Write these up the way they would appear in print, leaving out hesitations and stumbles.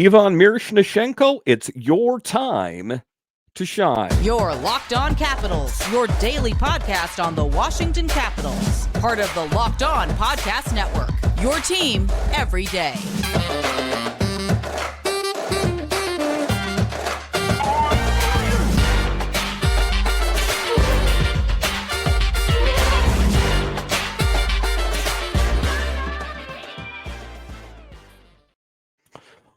Ivan Mironechenko, it's your time to shine. Your Locked On Capitals, your daily podcast on the Washington Capitals. Part of the Locked On Podcast Network. Your team every day.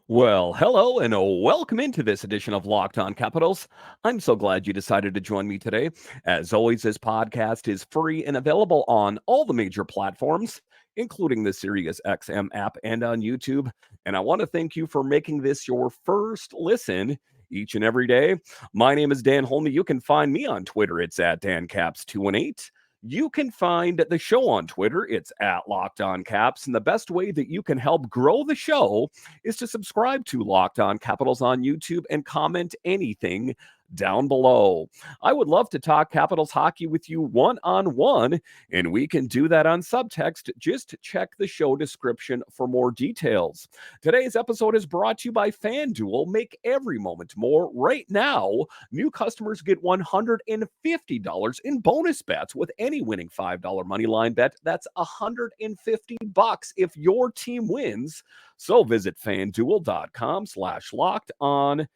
Well, hello and welcome into this edition of Locked On Capitals. I'm so glad you decided to join me today. As always, this podcast is free and available on all the major platforms, including the Sirius XM app and on YouTube. And I want to thank you for making this your first listen each and every day. My name is Dan Holme. You can find me on Twitter. It's at DanCaps218. You can find the show on Twitter. It's at Locked On Caps. And the best way that you can help grow the show is to subscribe to Locked On Capitals on YouTube and comment anything down below. I would love to talk Capitals hockey with you one-on-one, and we can do that on subtext. Just check the show description for more details. Today's episode is brought to you by FanDuel. Make every moment more. Right now, new customers get $150 in bonus bets with any winning $5 money line bet. That's $150 if your team wins. So visit FanDuel.com/locked-on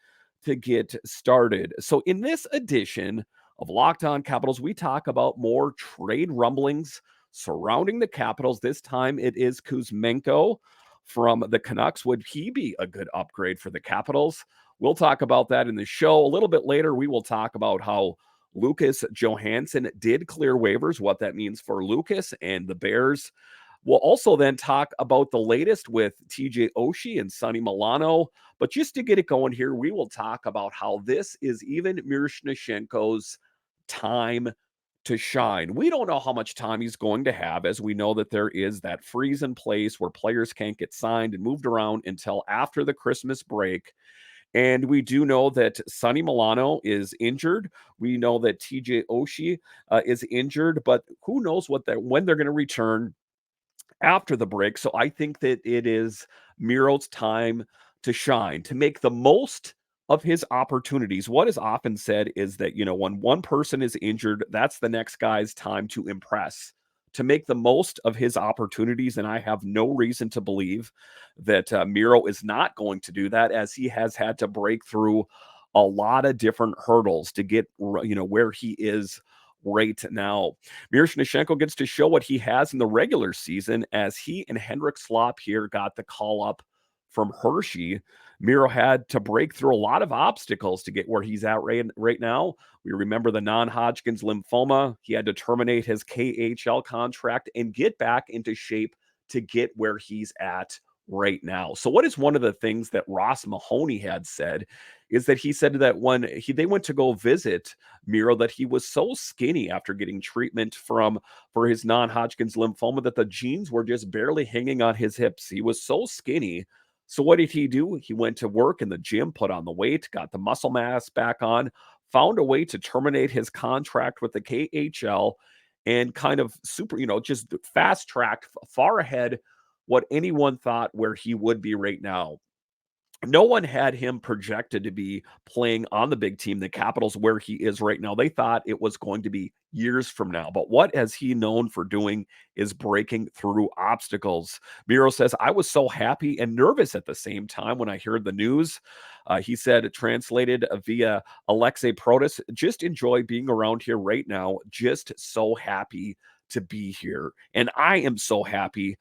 to get started. So in this edition of Locked On Capitals, we talk about more trade rumblings surrounding the Capitals. This time it is Kuzmenko from the Canucks. Would he be a good upgrade for the Capitals? We'll talk about that in the show. A little bit later, we will talk about how Lucas Johansen did clear waivers, what that means for Lucas and the Bears. We'll also then talk about the latest with TJ Oshie and Sonny Milano. But just to get it going here, we will talk about how this is Ivan Mironechenko's time to shine. We don't know how much time he's going to have, as we know that there is that freeze in place where players can't get signed and moved around until after the Christmas break. And we do know that Sonny Milano is injured. We know that TJ Oshie is injured, but who knows when they're going to return after the break. So I think that it is Miro's time to shine, to make the most of his opportunities. What is often said is that, when one person is injured, that's the next guy's time to impress, to make the most of his opportunities. And I have no reason to believe that Miro is not going to do that, as he has had to break through a lot of different hurdles to get, where he is right now. Mironechenko gets to show what he has in the regular season, as he and Hendrix LaPierre got the call up from Hershey. Miro had to break through a lot of obstacles to get where he's at right now. We remember the non-Hodgkin's lymphoma. He had to terminate his KHL contract and get back into shape to get where he's at right now. So what is one of the things that Ross Mahoney had said is that he said that when they went to go visit Miro, that he was so skinny after getting treatment for his non-Hodgkin's lymphoma that the jeans were just barely hanging on his hips. He was so skinny. So what did he do? He went to work in the gym, put on the weight, got the muscle mass back on, found a way to terminate his contract with the KHL, and kind of just fast-tracked far ahead what anyone thought where he would be right now. No one had him projected to be playing on the big team, the Capitals, where he is right now. They thought it was going to be years from now. But what has he known for doing is breaking through obstacles. Miro says, I was so happy and nervous at the same time when I heard the news. He said, translated via Alexei Protas, just enjoy being around here right now. Just so happy to be here. And I am so happy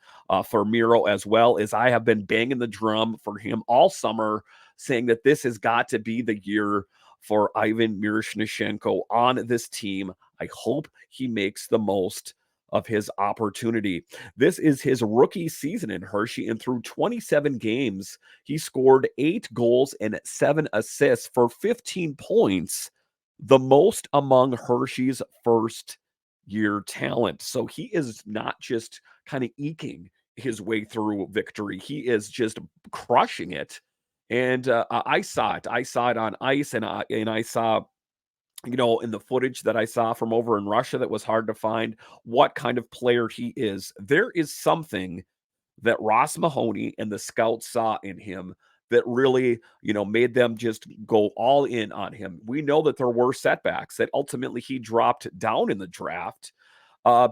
for Miro, as well, as I have been banging the drum for him all summer, saying that this has got to be the year for Ivan Mironechenko on this team. I hope he makes the most of his opportunity. This is his rookie season in Hershey, and through 27 games, he scored 8 goals and 7 assists for 15 points, the most among Hershey's first year talent. So he is not just kind of eking his way through victory. He is just crushing it. And I saw it. I saw it on ice, and I saw, in the footage that I saw from over in Russia that was hard to find, what kind of player he is. There is something that Ross Mahoney and the scouts saw in him that really, made them just go all in on him. We know that there were setbacks, that ultimately he dropped down in the draft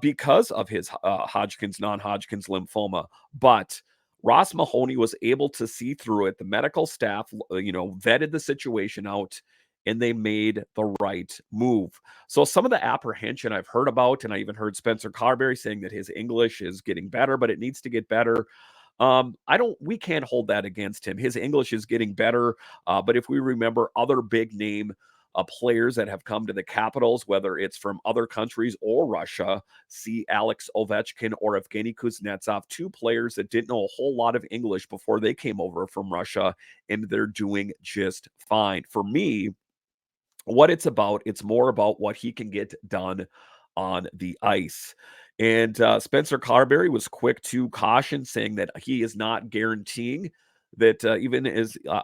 because of his non-Hodgkin's lymphoma. But Ross Mahoney was able to see through it. The medical staff, vetted the situation out, and they made the right move. So some of the apprehension I've heard about, and I even heard Spencer Carberry saying that his English is getting better, but it needs to get better. We can't hold that against him. His English is getting better. But if we remember other big name players that have come to the Capitals, whether it's from other countries or Russia, see Alex Ovechkin or Evgeny Kuznetsov, two players that didn't know a whole lot of English before they came over from Russia, and they're doing just fine. For me, what it's more about what he can get done on the ice. And Spencer Carberry was quick to caution, saying that he is not guaranteeing that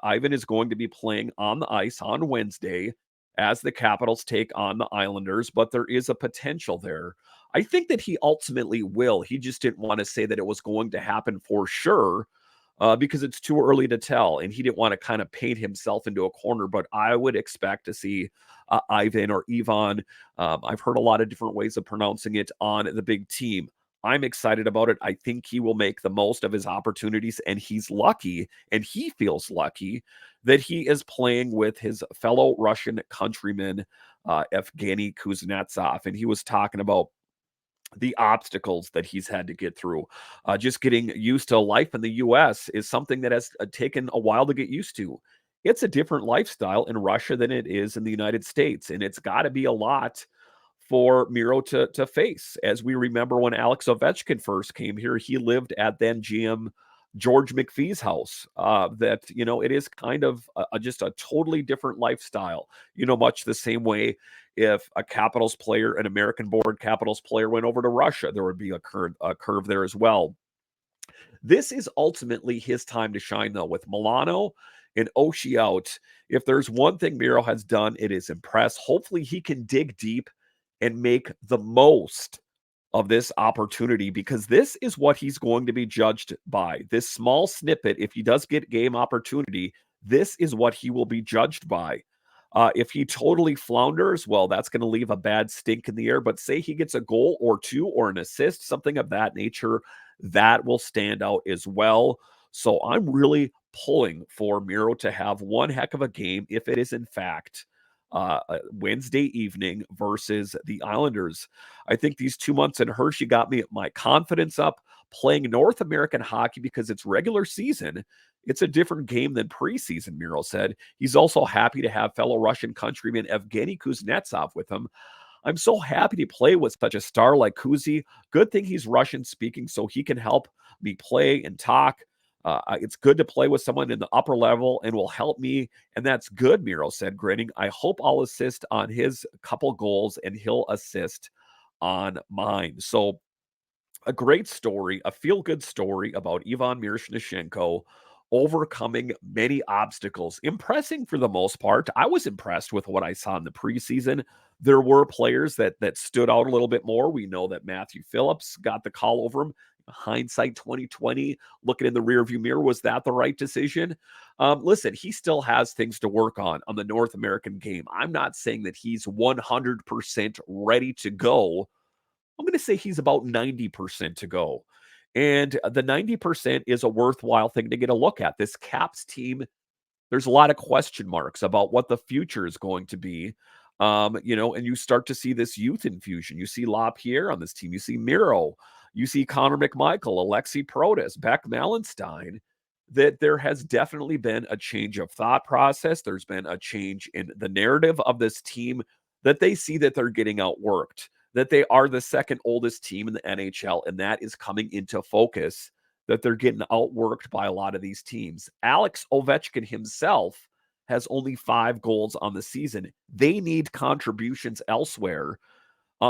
Ivan is going to be playing on the ice on Wednesday as the Capitals take on the Islanders, but there is a potential there. I think that he ultimately will. He just didn't want to say that it was going to happen for sure, because it's too early to tell, and he didn't want to kind of paint himself into a corner. But I would expect to see Ivan or Ivan. I've heard a lot of different ways of pronouncing it on the big team. I'm excited about it. I think he will make the most of his opportunities, and he's lucky, and he feels lucky that he is playing with his fellow Russian countryman, Evgeny Kuznetsov. And he was talking about the obstacles that he's had to get through. Just getting used to life in the U.S. is something that has taken a while to get used to. It's a different lifestyle in Russia than it is in the United States, and it's got to be a lot for Miro to face. As we remember, when Alex Ovechkin first came here, he lived at then GM George McPhee's house. It is kind of just a totally different lifestyle. Much the same way if a Capitals player, an American-born Capitals player, went over to Russia, there would be a curve there as well. This is ultimately his time to shine, though, with Milano and Oshie out. If there's one thing Miro has done, it is impress. Hopefully he can dig deep and make the most of this opportunity, because this is what he's going to be judged by. This small snippet, if he does get game opportunity, this is what he will be judged by. If he totally flounders, well, that's going to leave a bad stink in the air. But say he gets a goal or two or an assist, something of that nature, that will stand out as well. So I'm really pulling for Miro to have one heck of a game if it is in fact Wednesday evening versus the Islanders. I think these 2 months in Hershey got me my confidence up. Playing North American hockey, because it's regular season, it's a different game than preseason, Miro said. He's also happy to have fellow Russian countryman Evgeny Kuznetsov with him. I'm so happy to play with such a star like Kuzi. Good thing he's Russian speaking, so he can help me play and talk. It's good to play with someone in the upper level and will help me, and that's good, Miro said, grinning. I hope I'll assist on his couple goals, and he'll assist on mine. So a great story, a feel-good story about Ivan Mironechenko overcoming many obstacles, impressing for the most part. I was impressed with what I saw in the preseason. There were players that stood out a little bit more. We know that Matthew Phillips got the call over him. Hindsight 2020, looking in the rearview mirror, was that the right decision? Listen, he still has things to work on the North American game. I'm not saying that he's 100% ready to go. I'm going to say he's about 90% to go. And the 90% is a worthwhile thing to get a look at. This Caps team, there's a lot of question marks about what the future is going to be. And you start to see this youth infusion. You see LaPierre on this team. You see Miro. You see Connor McMichael, Alexi Protas, Beck Malenstein. That there has definitely been a change of thought process. There's been a change in the narrative of this team, that they see that they're getting outworked, that they are the second oldest team in the NHL, and that is coming into focus, that they're getting outworked by a lot of these teams. Alex Ovechkin himself has only 5 goals on the season. They need contributions elsewhere.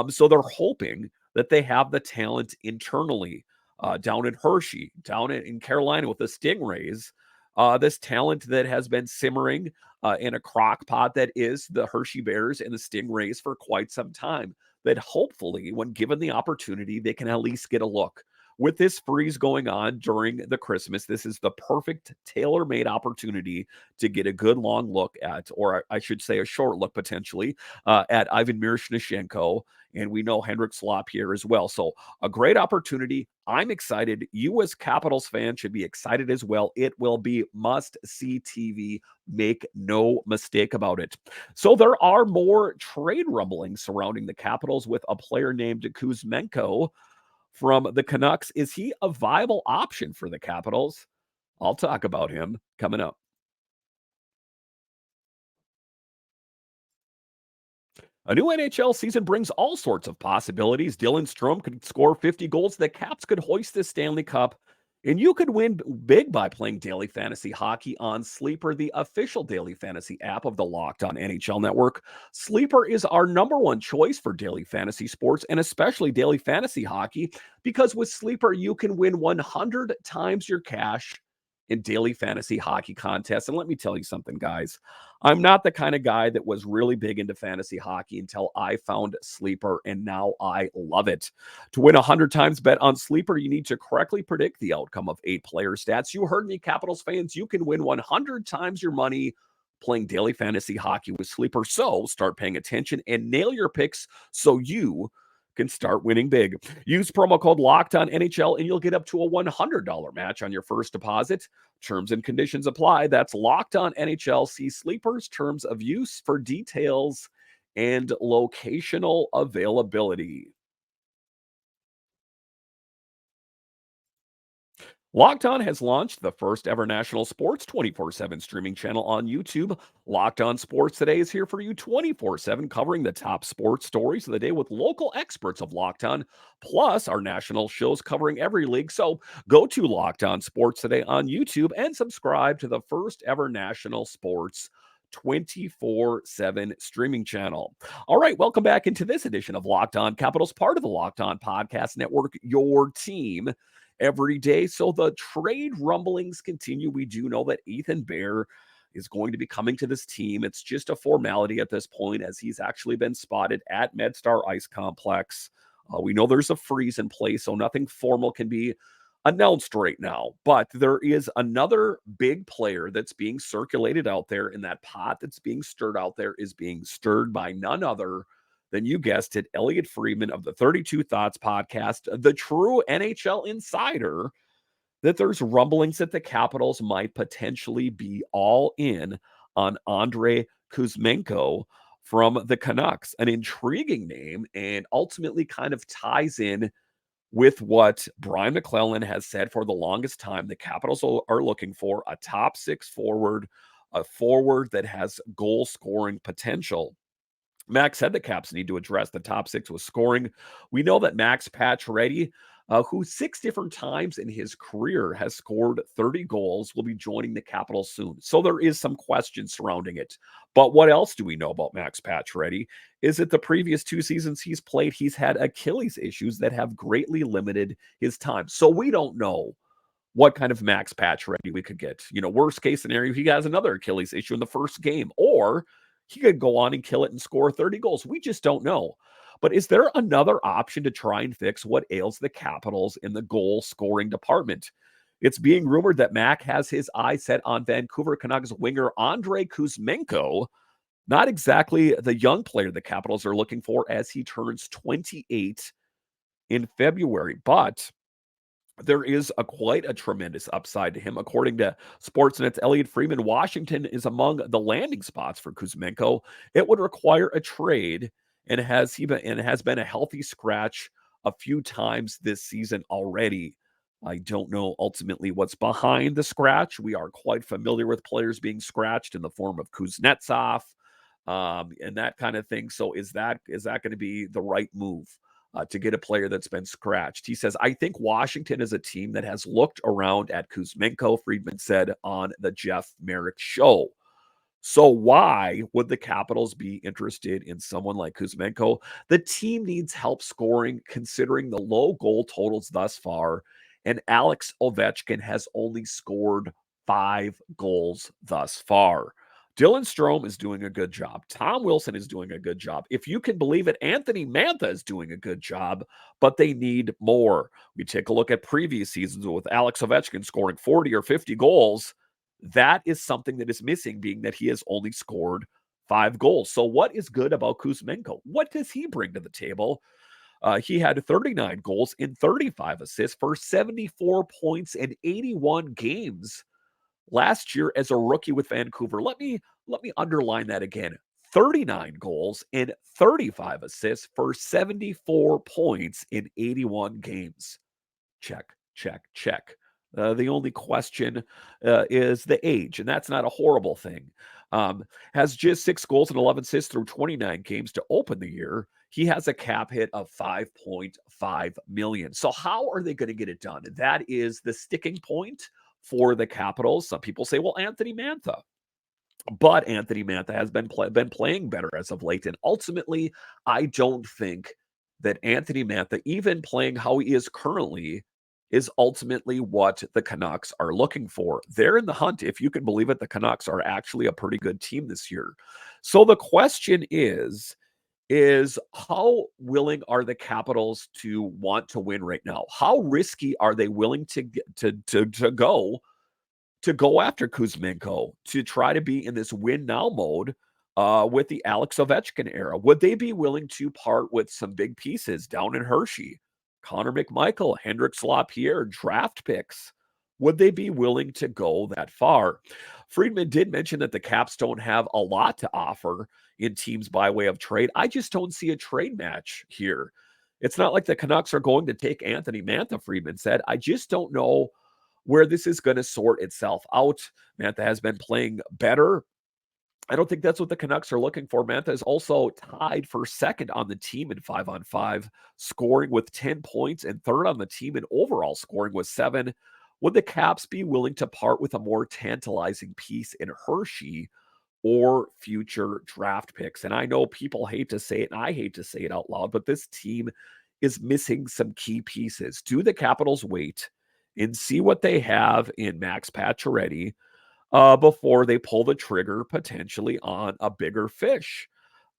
So they're hoping that they have the talent internally down in Hershey, down in Carolina with the Stingrays, this talent that has been simmering in a crock pot that is the Hershey Bears and the Stingrays for quite some time, that hopefully when given the opportunity, they can at least get a look. with this freeze going on during the Christmas, this is the perfect tailor-made opportunity to get a good long look at, or I should say a short look potentially, at Ivan Mironechenko, and we know Hendrix, LaPierre as well. So a great opportunity. I'm excited. You as Capitals fans should be excited as well. It will be must-see TV. Make no mistake about it. So there are more trade rumblings surrounding the Capitals with a player named Kuzmenko from the Canucks. Is he a viable option for the Capitals? I'll talk about him coming up. A new NHL season brings all sorts of possibilities. Dylan Strome could score 50 goals. The Caps could hoist the Stanley Cup. And you could win big by playing daily fantasy hockey on Sleeper, the official daily fantasy app of the Locked On NHL Network. Sleeper is our number one choice for daily fantasy sports and especially daily fantasy hockey because with Sleeper, you can win 100 times your cash in daily fantasy hockey contests. And let me tell you something, guys. I'm not the kind of guy that was really big into fantasy hockey until I found Sleeper, and now I love it. To win 100 times bet on Sleeper, you need to correctly predict the outcome of 8-player stats. You heard me, Capitals fans. You can win 100 times your money playing daily fantasy hockey with Sleeper. So start paying attention and nail your picks so you can start winning big. Use promo code Locked On NHL and you'll get up to a $100 match on your first deposit. Terms and conditions apply. That's Locked On NHL. See Sleeper's terms of use for details and locational availability. Locked On has launched the first ever national sports 24/7 streaming channel on YouTube. Locked On Sports Today is here for you 24/7, covering the top sports stories of the day with local experts of Locked On, plus our national shows covering every league. So go to Locked On Sports Today on YouTube and subscribe to the first ever national sports 24/7 streaming channel. All right, welcome back into this edition of Locked On Capitals, part of the Locked On Podcast Network, your team every day. So the trade rumblings continue. We do know that Ethan Bear is going to be coming to this team. It's just a formality at this point, as he's actually been spotted at MedStar Ice Complex. We know there's a freeze in place, so nothing formal can be announced right now. But there is another big player that's being circulated out there, and that pot that's being stirred out there is being stirred by none other than, you guessed it, Elliot Friedman of the 32 Thoughts podcast, the true NHL insider, that there's rumblings that the Capitals might potentially be all in on Andrei Kuzmenko from the Canucks. An intriguing name, and ultimately kind of ties in with what Brian Maclellan has said for the longest time. The Capitals are looking for a top six forward, a forward that has goal scoring potential. Max said the Caps need to address the top six with scoring. We know that Max Pacioretty, who 6 different times in his career has scored 30 goals, will be joining the Capitals soon. So there is some question surrounding it. But what else do we know about Max Pacioretty is that the previous 2 seasons he's played, he's had Achilles issues that have greatly limited his time. So we don't know what kind of Max Pacioretty we could get. Worst case scenario, he has another Achilles issue in the first game, or he could go on and kill it and score 30 goals. We just don't know. But is there another option to try and fix what ails the Capitals in the goal scoring department? It's being rumored that Mac has his eye set on Vancouver Canucks winger Andrei Kuzmenko, not exactly the young player the Capitals are looking for, as he turns 28 in February. But there is quite a tremendous upside to him. According to Sportsnet's Elliot Friedman, Washington is among the landing spots for Kuzmenko. It would require a trade, and has been a healthy scratch a few times this season already. I don't know ultimately what's behind the scratch. We are quite familiar with players being scratched in the form of Kuznetsov, and that kind of thing. So is that going to be the right move? To get a player that's been scratched. He says, I think Washington is a team that has looked around at Kuzmenko, Friedman said on the Jeff Merrick show. So why would the Capitals be interested in someone like Kuzmenko? The team needs help scoring, considering the low goal totals thus far, and Alex Ovechkin has only scored 5 goals thus far. Dylan Strome is doing a good job. Tom Wilson is doing a good job. If you can believe it, Anthony Mantha is doing a good job, but they need more. We take a look at previous seasons with Alex Ovechkin scoring 40 or 50 goals. That is something that is missing, being that he has only scored 5 goals. So what is good about Kuzmenko? What does he bring to the table? He had 39 goals and 35 assists for 74 points in 81 games last year as a rookie with Vancouver. Let me underline that again. 39 goals and 35 assists for 74 points in 81 games. Check, check, check. The only question is the age, and that's not a horrible thing. Has just 6 goals and 11 assists through 29 games to open the year. He has a cap hit of $5.5 million. So how are they going to get it done? That is the sticking point for the Capitals. Some people say, well, Anthony Mantha. But Anthony Mantha has been playing better as of late. And ultimately, I don't think that Anthony Mantha, even playing how he is currently, is ultimately what the Canucks are looking for. They're in the hunt. If you can believe it, the Canucks are actually a pretty good team this year. So the question is how willing are the Capitals to want to win right now? How risky are they willing to go after Kuzmenko, to try to be in this win now mode with the Alex Ovechkin era? Would they be willing to part with some big pieces down in Hershey? Connor McMichael, Hendrix, LaPierre, draft picks. Would they be willing to go that far? Friedman did mention that the Caps don't have a lot to offer in teams by way of trade. I just don't see a trade match here. It's not like the Canucks are going to take Anthony Mantha, Friedman said. I just don't know where this is going to sort itself out. Mantha has been playing better. I don't think that's what the Canucks are looking for. Mantha is also tied for second on the team in 5-on-5 scoring with 10 points and third on the team in overall scoring with 7. Would the Caps be willing to part with a more tantalizing piece in Hershey or future draft picks? And I know people hate to say it, and I hate to say it out loud, but this team is missing some key pieces. Do the Capitals wait and see what they have in Max Pacioretty before they pull the trigger potentially on a bigger fish?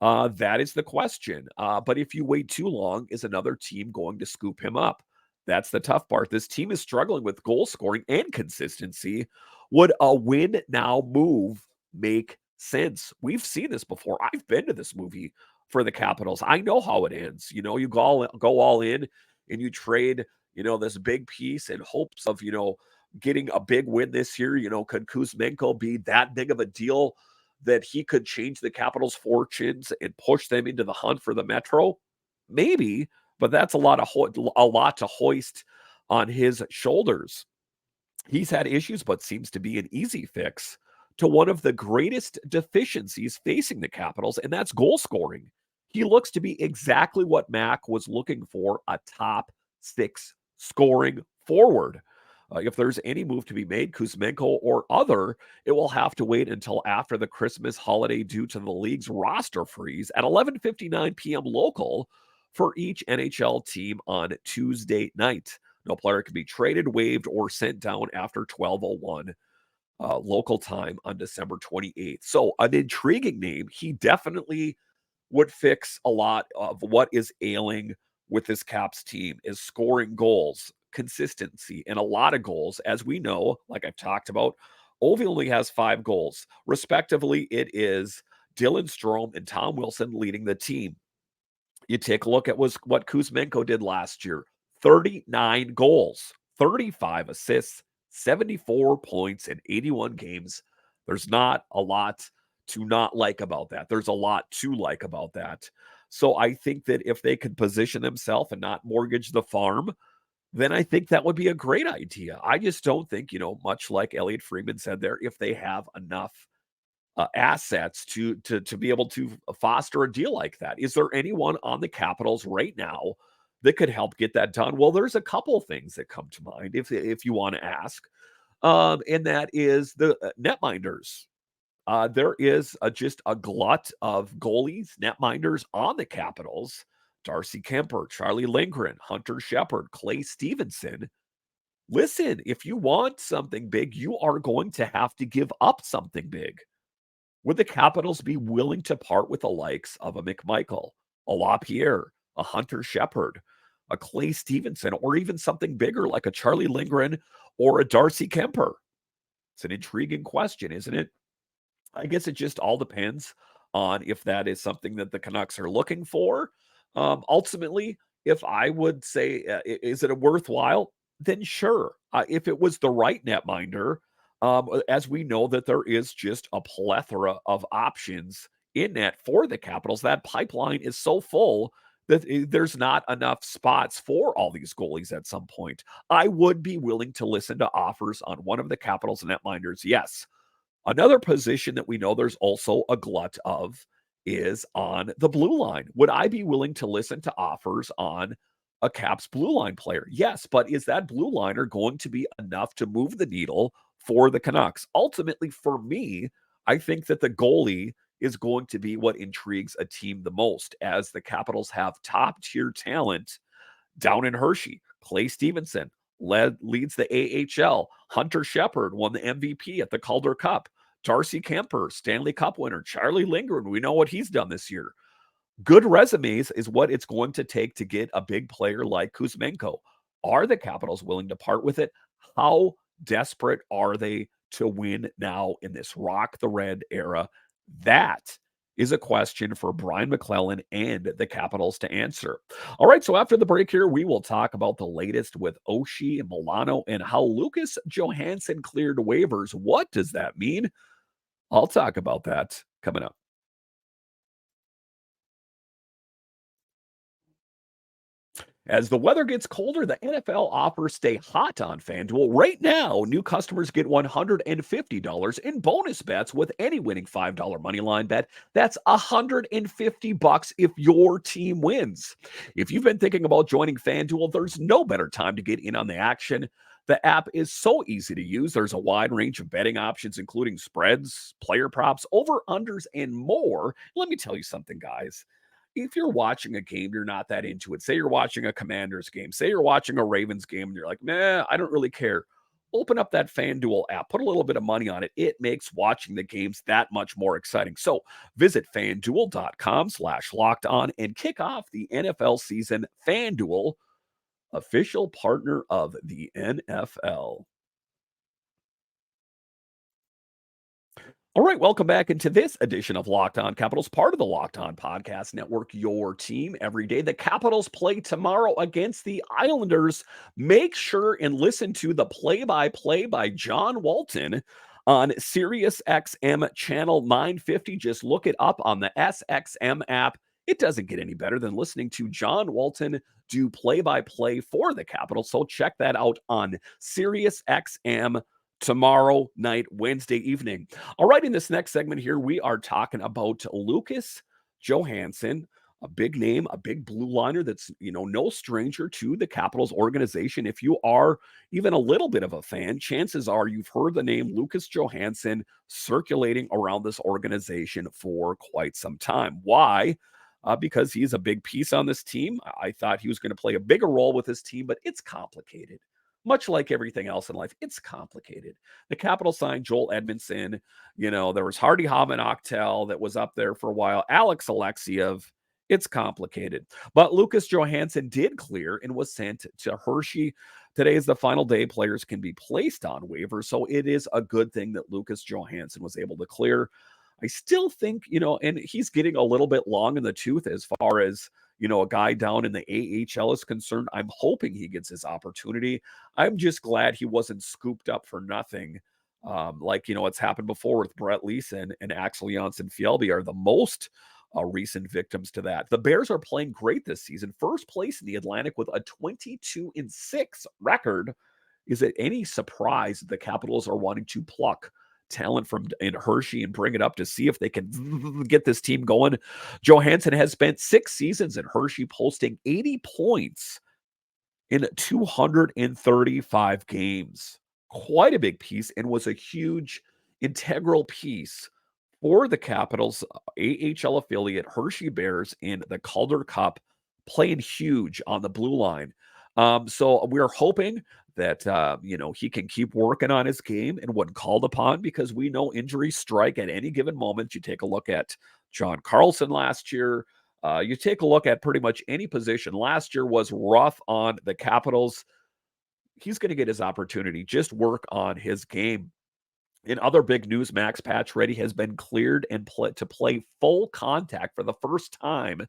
That is the question. But if you wait too long, is another team going to scoop him up? That's the tough part. This team is struggling with goal scoring and consistency. Would a win now move make sense? We've seen this before. I've been to this movie for the Capitals. I know how it ends. You know, you go all in and you trade, this big piece in hopes of, getting a big win this year. Could Kuzmenko be that big of a deal that he could change the Capitals' fortunes and push them into the hunt for the Metro? Maybe, but that's a lot to hoist on his shoulders. He's had issues, but seems to be an easy fix to one of the greatest deficiencies facing the Capitals, and that's goal scoring. He looks to be exactly what Mac was looking for, a top 6 scoring forward. If there's any move to be made, Kuzmenko or other, it will have to wait until after the Christmas holiday due to the league's roster freeze at 11:59 p.m. local for each NHL team on Tuesday night. No player can be traded, waived, or sent down after 12:01 local time on December 28th. So an intriguing name. He definitely would fix a lot of what is ailing with this Caps team, is scoring goals, consistency, and a lot of goals. As we know, like I've talked about, Ovi only has 5 goals. Respectively, it is Dylan Strome and Tom Wilson leading the team. You take a look at what Kuzmenko did last year. 39 goals, 35 assists, 74 points in 81 games. There's not a lot to not like about that. There's a lot to like about that. So I think that if they could position themselves and not mortgage the farm, then I think that would be a great idea. I just don't think, much like Elliot Friedman said there, if they have enough assets to be able to foster a deal like that. Is there anyone on the Capitals right now that could help get that done? Well, there's a couple of things that come to mind if you want to ask, and that is the netminders. There is just a glut of goalies, netminders on the Capitals. Darcy Kemper, Charlie Lindgren, Hunter Shepard, Clay Stevenson. Listen, if you want something big, you are going to have to give up something big. Would the Capitals be willing to part with the likes of a McMichael, a LaPierre, a Hunter Shepherd, a Clay Stevenson, or even something bigger like a Charlie Lindgren or a Darcy Kemper? It's an intriguing question, isn't it? I guess it just all depends on if that is something that the Canucks are looking for. Ultimately, if I would say, is it a worthwhile? Then sure. If it was the right netminder, as we know that there is just a plethora of options in net for the Capitals, that pipeline is so full that there's not enough spots for all these goalies at some point. I would be willing to listen to offers on one of the Capitals netminders. Yes. Another position that we know there's also a glut of is on the blue line. Would I be willing to listen to offers on a Caps blue line player? Yes, but is that blue liner going to be enough to move the needle for the Canucks? Ultimately, for me, I think that the goalie is going to be what intrigues a team the most, as the Capitals have top tier talent down in Hershey. Clay Stevenson leads the AHL. Hunter Shepherd won the MVP at the Calder Cup. Darcy Kemper, Stanley Cup winner. Charlie Lindgren, we know what he's done this year. Good resumes is what it's going to take to get a big player like Kuzmenko. Are the Capitals willing to part with it? How desperate are they to win now in this rock the red era? That is a question for Brian Maclellan and the Capitals to answer. All right, so after the break here, we will talk about the latest with Oshie and Milano and how Lucas Johansen cleared waivers. What does that mean? I'll talk about that coming up. As the weather gets colder, the NFL offers stay hot on FanDuel. Right now, new customers get $150 in bonus bets with any winning $5 money line bet. That's $150 if your team wins. If you've been thinking about joining FanDuel, there's no better time to get in on the action. The app is so easy to use. There's a wide range of betting options, including spreads, player props, over-unders, and more. Let me tell you something, guys. If you're watching a game, you're not that into it. Say you're watching a Commanders game. Say you're watching a Ravens game and you're like, nah, I don't really care. Open up that FanDuel app, put a little bit of money on it. It makes watching the games that much more exciting. So visit fanduel.com/locked on and kick off the NFL season. FanDuel, official partner of the NFL. All right, welcome back into this edition of Locked On Capitals, part of the Locked On Podcast Network, your team every day. The Capitals play tomorrow against the Islanders. Make sure and listen to the play-by-play by John Walton on Sirius XM channel 950. Just look it up on the SXM app. It doesn't get any better than listening to John Walton do play-by-play for the Capitals. So check that out on Sirius XM tomorrow night, Wednesday evening. All right, in this next segment here, we are talking about Lucas Johansen, a big name, a big blue liner that's, no stranger to the Capitals organization. If you are even a little bit of a fan, chances are you've heard the name Lucas Johansen circulating around this organization for quite some time. Why? Because he's a big piece on this team. I thought he was going to play a bigger role with this team, but it's complicated. Much like everything else in life, it's complicated. The Capitals signed Joel Edmondson. There was Hardy Hamanoktel that was up there for a while. Alex Alexiev. It's complicated. But Lucas Johansen did clear and was sent to Hershey. Today is the final day players can be placed on waivers. So it is a good thing that Lucas Johansen was able to clear. I still think, and he's getting a little bit long in the tooth as far as, a guy down in the AHL is concerned. I'm hoping he gets his opportunity. I'm just glad he wasn't scooped up for nothing. It's happened before with Brett Leeson and Axel Janssen-Fjällby are the most recent victims to that. The Bears are playing great this season. First place in the Atlantic with a 22-6 record. Is it any surprise that the Capitals are wanting to pluck talent from in Hershey and bring it up to see if they can get this team going? Johansen has spent 6 seasons in Hershey, posting 80 points in 235 games. Quite a big piece, and was a huge integral piece for the Capitals AHL affiliate Hershey Bears in the Calder Cup, playing huge on the blue line. So we're hoping that, he can keep working on his game and when called upon, because we know injuries strike at any given moment. You take a look at John Carlson last year. You take a look at pretty much any position. Last year was rough on the Capitals. He's going to get his opportunity. Just work on his game. In other big news, Max Pacioretty has been cleared and to play full contact for the first time.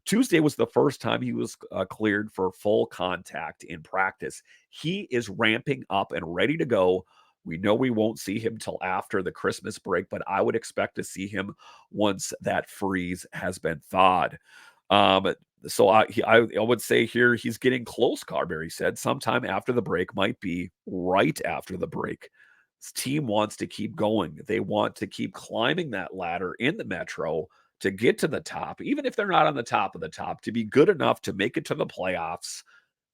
Tuesday was the first time he was cleared for full contact in practice. He is ramping up and ready to go. We know we won't see him till after the Christmas break, but I would expect to see him once that freeze has been thawed. So I would say here he's getting close, Carberry said. Sometime after the break, might be right after the break. This team wants to keep going. They want to keep climbing that ladder in the Metro to get to the top, even if they're not on the top of the top, to be good enough to make it to the playoffs.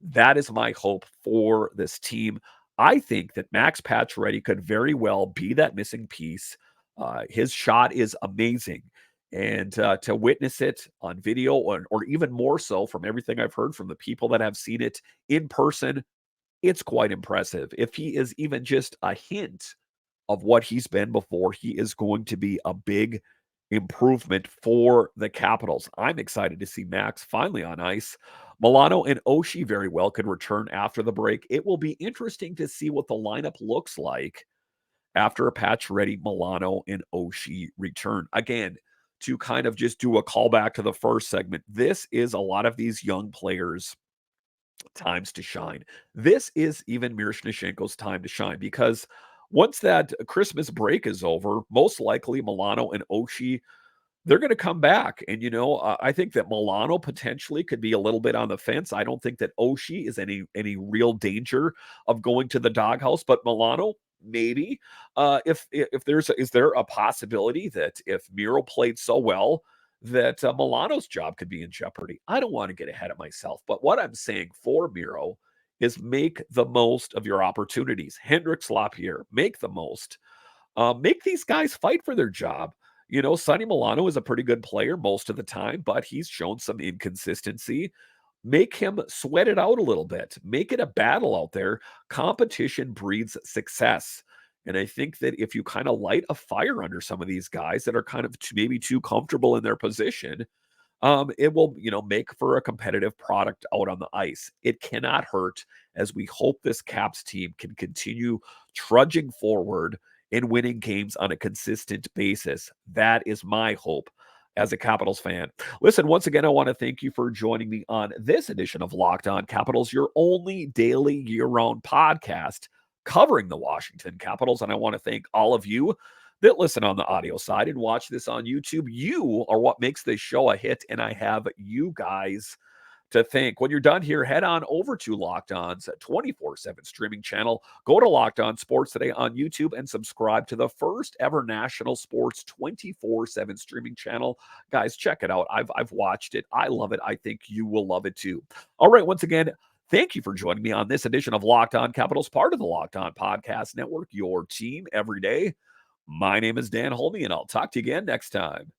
That is my hope for this team. I think that Max Pacioretty could very well be that missing piece. His shot is amazing. And to witness it on video, or even more so from everything I've heard from the people that have seen it in person, it's quite impressive. If he is even just a hint of what he's been before, he is going to be a big improvement for the Capitals. I'm excited to see Max finally on ice. Milano and Oshie very well could return after the break. It will be interesting to see what the lineup looks like after a Pacioretty, Milano, and Oshie return. Again, to kind of just do a callback to the first segment, this is a lot of these young players' times to shine. This is even Mironechenko's time to shine, because once that Christmas break is over, most likely Milano and Oshie, they're going to come back. And, I think that Milano potentially could be a little bit on the fence. I don't think that Oshie is any real danger of going to the doghouse, but Milano, maybe. If is there a possibility that if Miro played so well that Milano's job could be in jeopardy? I don't want to get ahead of myself, but what I'm saying for Miro is make the most of your opportunities. Hendrix, LaPierre, make the most. Make these guys fight for their job. Sonny Milano is a pretty good player most of the time, but he's shown some inconsistency. Make him sweat it out a little bit. Make it a battle out there. Competition breeds success. And I think that if you kind of light a fire under some of these guys that are kind of maybe too comfortable in their position, it will, make for a competitive product out on the ice. It cannot hurt, as we hope this Caps team can continue trudging forward and winning games on a consistent basis. That is my hope as a Capitals fan. Listen, once again, I want to thank you for joining me on this edition of Locked On Capitals, your only daily year-round podcast covering the Washington Capitals. And I want to thank all of you that listen on the audio side and watch this on YouTube. You are what makes this show a hit, and I have you guys to thank. When you're done here, head on over to Locked On's 24/7 streaming channel. Go to Locked On Sports Today on YouTube and subscribe to the first ever national sports 24/7 streaming channel. Guys, check it out. I've watched it. I love it. I think you will love it too. All right, once again, thank you for joining me on this edition of Locked On Capitals, part of the Locked On Podcast Network, your team every day. My name is Dan Holme, and I'll talk to you again next time.